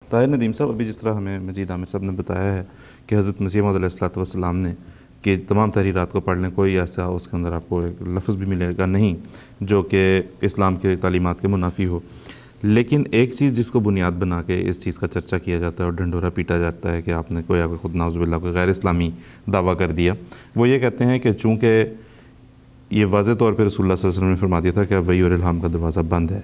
طاہر ندیم صاحب، ابھی جس طرح ہمیں مجید عامر صاحب نے بتایا ہے کہ حضرت مسیح موعود علیہ الصلوۃ والسلام نے کہ تمام تحریرات کو پڑھ لیں، کوئی ایسا اس کے اندر آپ کو ایک لفظ بھی ملے گا نہیں جو کہ اسلام کے تعلیمات کے منافی ہو. لیکن ایک چیز جس کو بنیاد بنا کے اس چیز کا چرچا کیا جاتا ہے اور ڈھنڈورا پیٹا جاتا ہے کہ آپ نے کوئی خود نعوذ باللہ کوئی غیر اسلامی دعویٰ کر دیا، وہ یہ کہتے ہیں کہ چونکہ یہ واضح طور پہ رسول اللہ صلی اللہ علیہ وسلم نے فرما دیا تھا کہ وحی اور الہام کا دروازہ بند ہے،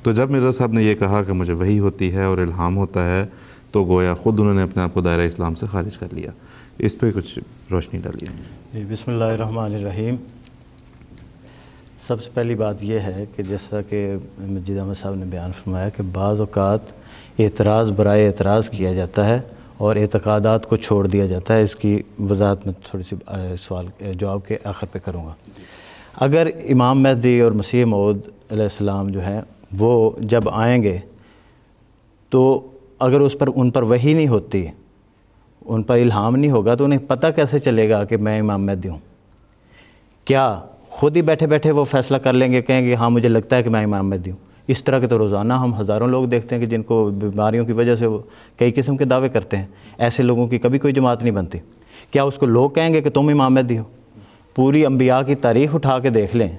تو جب مرزا صاحب نے یہ کہا کہ مجھے وحی ہوتی ہے اور الہام ہوتا ہے تو گویا خود انہوں نے اپنے آپ کو دائرہ اسلام سے خارج کر لیا. اس پہ کچھ روشنی ڈالیے. جی، بسم اللہ الرحمن الرحیم. سب سے پہلی بات یہ ہے کہ جیسا کہ مجید احمد صاحب نے بیان فرمایا کہ بعض اوقات اعتراض برائے اعتراض کیا جاتا ہے اور اعتقادات کو چھوڑ دیا جاتا ہے. اس کی وضاحت میں تھوڑی سی سوال جواب کے آخر پہ کروں گا. اگر امام مہدی اور مسیح موعود علیہ السلام جو ہیں وہ جب آئیں گے تو اگر ان پر وحی نہیں ہوتی، ان پر الہام نہیں ہوگا، تو انہیں پتہ کیسے چلے گا کہ میں امام مہدی ہوں؟ کیا خود ہی بیٹھے بیٹھے وہ فیصلہ کر لیں گے، کہیں گے ہاں مجھے لگتا ہے کہ میں امام مہدی ہوں؟ اس طرح کے تو روزانہ ہم ہزاروں لوگ دیکھتے ہیں کہ جن کو بیماریوں کی وجہ سے وہ کئی قسم کے دعوے کرتے ہیں. ایسے لوگوں کی کبھی کوئی جماعت نہیں بنتی. کیا اس کو لوگ کہیں گے کہ تم امام مہدی ہو؟ پوری انبیاء کی تاریخ اٹھا کے دیکھ لیں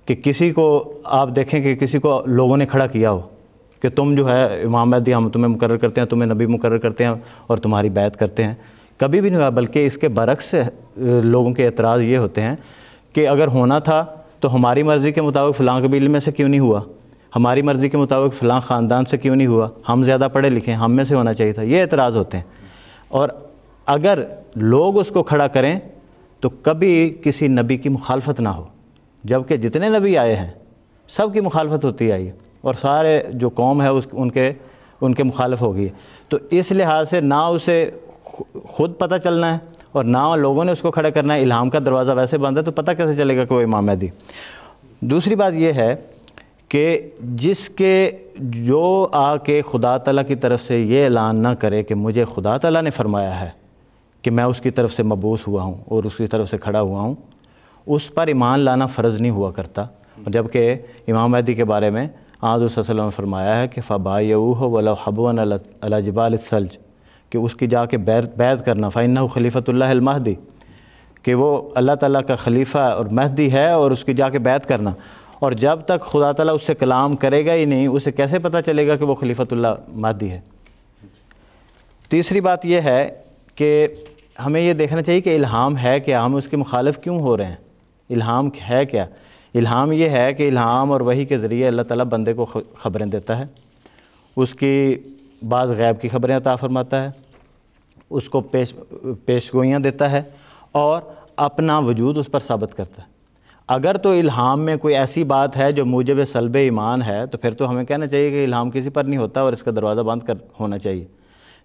کہ کسی کو آپ دیکھیں کہ کسی کو لوگوں نے کھڑا کیا ہو کہ تم جو ہے امام مہدی، ہم تمہیں مقرر کرتے ہیں، تمہیں نبی مقرر کرتے ہیں اور تمہاری بیعت کرتے ہیں. کبھی بھی نہیں ہوا. بلکہ اس کے برعکس لوگوں کے اعتراض یہ ہوتے ہیں کہ اگر ہونا تھا تو ہماری مرضی کے مطابق فلاں قبیلے میں سے کیوں نہیں ہوا، ہماری مرضی کے مطابق فلاں خاندان سے کیوں نہیں ہوا، ہم زیادہ پڑھے لکھے ہیں، ہم میں سے ہونا چاہیے تھا. یہ اعتراض ہوتے ہیں. اور اگر لوگ اس کو کھڑا کریں تو کبھی کسی نبی کی مخالفت نہ ہو، جبکہ جتنے نبی آئے ہیں سب کی مخالفت ہوتی آئی ہے اور سارے جو قوم ہے ان کے مخالف ہو گئی ہے. تو اس لحاظ سے نہ اسے خود پتہ چلنا ہے اور نہ لوگوں نے اس کو کھڑا کرنا ہے. الہام کا دروازہ ویسے بند ہے تو پتہ کیسے چلے گا کہ وہ امام مہدی؟ دوسری بات یہ ہے کہ جس کے جو آ کے خدا تعالیٰ کی طرف سے یہ اعلان نہ کرے کہ مجھے خدا تعالیٰ نے فرمایا ہے کہ میں اس کی طرف سے مبعوث ہوا ہوں اور اس کی طرف سے کھڑا ہوا ہوں، اس پر ایمان لانا فرض نہیں ہوا کرتا. جبکہ امام مہدی کے بارے میں آج صلی اللہ علیہ وسلم نے فرمایا ہے کہ فَبَایَعُوهُ وَلَوْ حَبْوًا عَلَىٰ جِبَالِ الثَّلْجِ، کہ اس کی جا کے بیعت کرنا. فَإِنَّهُ خلیفۃ اللہ المہدی، کہ وہ اللہ تعالیٰ کا خلیفہ اور مہدی ہے اور اس کی جا کے بیعت کرنا. اور جب تک خدا تعالیٰ اس سے کلام کرے گا ہی نہیں، اسے کیسے پتہ چلے گا کہ وہ خلیفۃ اللہ مہدی ہے؟ تیسری بات یہ ہے کہ ہمیں یہ دیکھنا چاہیے کہ الہام ہے کیا، ہم اس کے مخالف کیوں ہو رہے ہیں؟ الہام ہے کیا؟ الہام یہ ہے کہ الہام اور وحی کے ذریعے اللہ تعالیٰ بندے کو خبریں دیتا ہے، اس کی بعض غیب کی خبریں عطا فرماتا ہے، اس کو پیشگوئیاں دیتا ہے اور اپنا وجود اس پر ثابت کرتا ہے. اگر تو الہام میں کوئی ایسی بات ہے جو موجب سلب ایمان ہے تو پھر تو ہمیں کہنا چاہیے کہ الہام کسی پر نہیں ہوتا اور اس کا دروازہ بند ہونا چاہیے.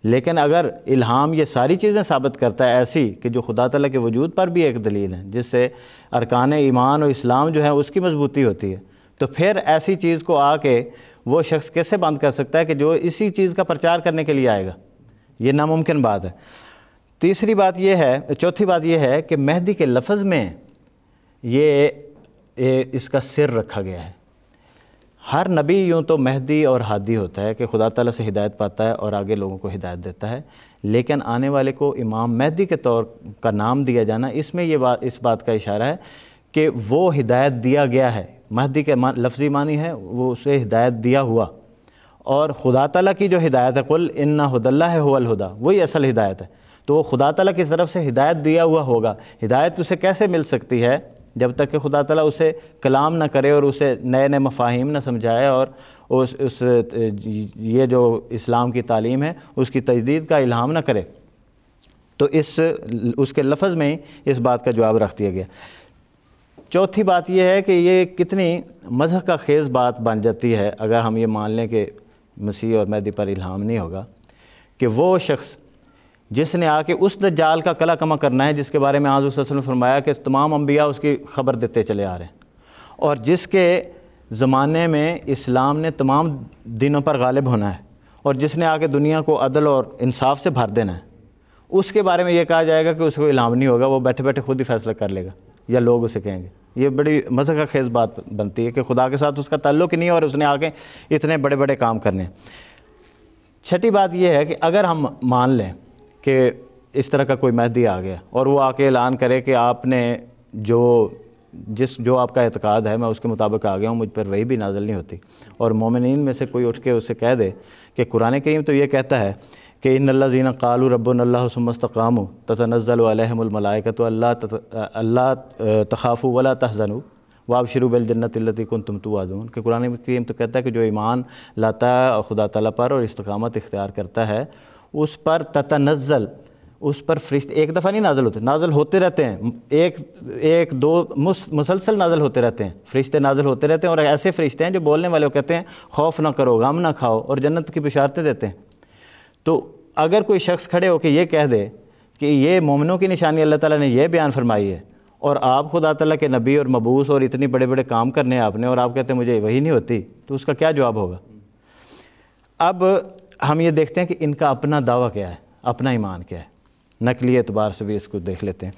لیکن اگر الہام یہ ساری چیزیں ثابت کرتا ہے ایسی کہ جو خدا تعالیٰ کے وجود پر بھی ایک دلیل ہے، جس سے ارکان ایمان اور اسلام جو ہے اس کی مضبوطی ہوتی ہے، تو پھر ایسی چیز کو آ کے وہ شخص کیسے بند کر سکتا ہے کہ جو اسی چیز کا پرچار کرنے کے لیے آئے گا؟ یہ ناممکن بات ہے. چوتھی بات یہ ہے کہ مہدی کے لفظ میں یہ اس کا سر رکھا گیا ہے. ہر نبی یوں تو مہدی اور ہادی ہوتا ہے کہ خدا تعالیٰ سے ہدایت پاتا ہے اور آگے لوگوں کو ہدایت دیتا ہے، لیکن آنے والے کو امام مہدی کے طور کا نام دیا جانا، اس میں اس بات کا اشارہ ہے کہ وہ ہدایت دیا گیا ہے. مہدی کے لفظی معنی ہے وہ اسے ہدایت دیا ہوا، اور خدا تعالیٰ کی جو ہدایت ہے قل ان ھدی اللہ ھو الھدی، وہی اصل ہدایت ہے. تو وہ خدا تعالیٰ کی طرف سے ہدایت دیا ہوا ہوگا. ہدایت اسے کیسے مل سکتی ہے جب تک کہ خدا تعالیٰ اسے کلام نہ کرے اور اسے نئے نئے مفاہیم نہ سمجھائے اور یہ جو اسلام کی تعلیم ہے اس کی تجدید کا الہام نہ کرے. تو اس کے لفظ میں ہی اس بات کا جواب رکھ دیا گیا. چوتھی بات یہ ہے کہ یہ کتنی مضحک کا خیز بات بن جاتی ہے اگر ہم یہ مان لیں کہ مسیح اور مہدی پر الہام نہیں ہوگا، کہ وہ شخص جس نے آ کے اس دجال کا کلا کما کرنا ہے جس کے بارے میں حضور صلی اللہ علیہ وسلم نے فرمایا کہ تمام انبیاء اس کی خبر دیتے چلے آ رہے ہیں، اور جس کے زمانے میں اسلام نے تمام دینوں پر غالب ہونا ہے اور جس نے آ کے دنیا کو عدل اور انصاف سے بھر دینا ہے، اس کے بارے میں یہ کہا جائے گا کہ اس کو الہام نہیں ہوگا، وہ بیٹھے بیٹھے خود ہی فیصلہ کر لے گا یا لوگ اسے کہیں گے. یہ بڑی مضحک خیز بات بنتی ہے کہ خدا کے ساتھ اس کا تعلق ہی نہیں اور اس نے آ کے اتنے بڑے بڑے کام کرنے ہیں. چھٹی بات یہ ہے کہ اگر ہم مان لیں کہ اس طرح کا کوئی مہدی آ گیا اور وہ آ کے اعلان کرے کہ آپ نے جو آپ کا اعتقاد ہے میں اس کے مطابق آ گیا ہوں، مجھ پر وہی بھی نازل نہیں ہوتی، اور مومنین میں سے کوئی اٹھ کے اسے کہہ دے کہ قرآن کریم تو یہ کہتا ہے کہ ان الذین قالوا ربنا اللہ ثم استقاموا تتنزل علیہم الملائکۃ اللہ تخافوا ولا تحزنوا وابشروا بالجنۃ التی کنتم توعدون، کہ قرآن کریم تو کہتا ہے کہ جو ایمان لاتا ہے خدا تعالیٰ پر اور استقامت اختیار کرتا ہے اس پر تتنزل، اس پر فرشتے ایک دفعہ نہیں نازل ہوتے، نازل ہوتے رہتے ہیں، ایک دو مسلسل نازل ہوتے رہتے ہیں، فرشتے نازل ہوتے رہتے ہیں، اور ایسے فرشتے ہیں جو بولنے والے کہتے ہیں خوف نہ کرو، غم نہ کھاؤ، اور جنت کی بشارتیں دیتے ہیں۔ تو اگر کوئی شخص کھڑے ہو کے یہ کہہ دے کہ یہ مومنوں کی نشانی اللہ تعالیٰ نے یہ بیان فرمائی ہے، اور آپ خدا تعالیٰ کے نبی اور مبعوث اور اتنی بڑے بڑے کام کرنے ہیں آپ نے، اور آپ کہتے ہیں مجھے وہی نہیں ہوتی، تو اس کا کیا جواب ہوگا؟ اب ہم یہ دیکھتے ہیں کہ ان کا اپنا دعویٰ کیا ہے، اپنا ایمان کیا ہے، نقلی اعتبار سے بھی اس کو دیکھ لیتے ہیں۔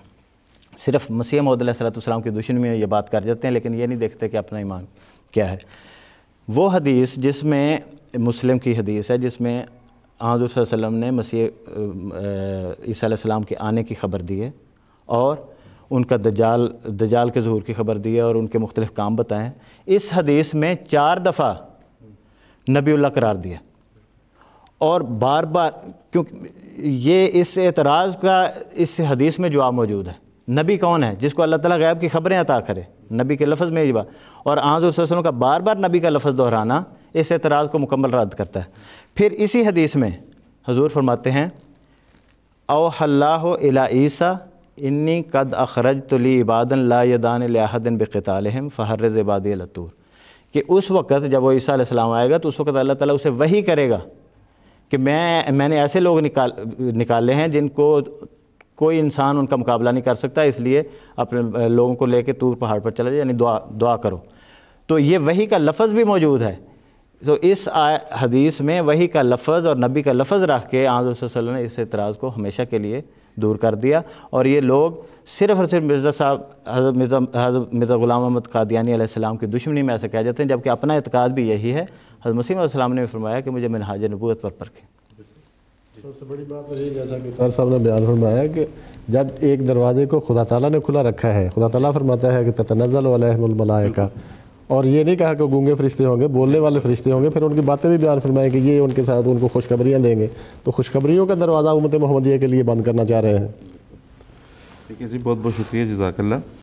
صرف مسیح موعود علیہ السلام کی دشمنی میں یہ بات کر جاتے ہیں، لیکن یہ نہیں دیکھتے کہ اپنا ایمان کیا ہے۔ وہ حدیث جس میں مسلم کی حدیث ہے، جس میں حضور صلی اللہ علیہ وسلم نے مسیح عیسیٰ علیہ السلام کے آنے کی خبر دی ہے، اور ان کا دجال کے ظہور کی خبر دی ہے، اور ان کے مختلف کام بتائیں، اس حدیث میں 4 دفعہ نبی اللہ قرار دیا، اور بار بار، کیونکہ یہ اس اعتراض کا اس حدیث میں جواب موجود ہے۔ نبی کون ہے؟ جس کو اللہ تعالیٰ غیب کی خبریں عطا کرے، نبی کے لفظ میں یہ بات، اور حضور صلی اللہ علیہ وسلم کا بار بار نبی کا لفظ دہرانا اس اعتراض کو مکمل رد کرتا ہے۔ پھر اسی حدیث میں حضور فرماتے ہیں اوحی اللہ الی عیسیٰ انی قد اخرجت لی عبادا لا یدان لاحد بقتالہم فحرض عبادی علی الطور، کہ اس وقت جب وہ عیسیٰ علیہ السلام آئے گا تو اس وقت اللہ تعالیٰ اسے وحی کرے گا کہ میں نے ایسے لوگ نکالے ہیں جن کو کوئی انسان ان کا مقابلہ نہیں کر سکتا، اس لیے اپنے لوگوں کو لے کے طور پہاڑ پر چلا جائے، یعنی دعا کرو۔ تو یہ وحی کا لفظ بھی موجود ہے، تو اس حدیث میں وحی کا لفظ اور نبی کا لفظ رکھ کے حضرت صلی اللہ علیہ وسلم نے اس اعتراض کو ہمیشہ کے لیے دور کر دیا، اور یہ لوگ صرف اور صرف مرزا صاحب حضرت مرزا غلام احمد قادیانی علیہ السلام کی دشمنی میں ایسے کہہ جاتے ہیں، جبکہ اپنا اعتقاد بھی یہی ہے۔ حضرت مسیح علیہ السلام نے فرمایا کہ مجھے منہاج نبوت پر پرکھیں۔ سب سے بڑی بات یہ، جیسا کہ طاہر صاحب نے بیان فرمایا کہ جب ایک دروازے کو خدا تعالیٰ نے کھلا رکھا ہے، خدا تعالیٰ فرماتا ہے کہ تتنزل علیہم الملائکہ، اور یہ نہیں کہا کہ گونگے فرشتے ہوں گے، بولنے والے فرشتے ہوں گے، پھر ان کی باتیں بھی بیان فرمائیں کہ یہ ان کے ساتھ ان کو خوشخبریاں دیں گے، تو خوشخبریوں کا دروازہ امت محمدیہ کے لیے بند کرنا چاہ رہے ہیں۔ ٹھیک ہے جی، بہت بہت شکریہ، جزاک اللہ۔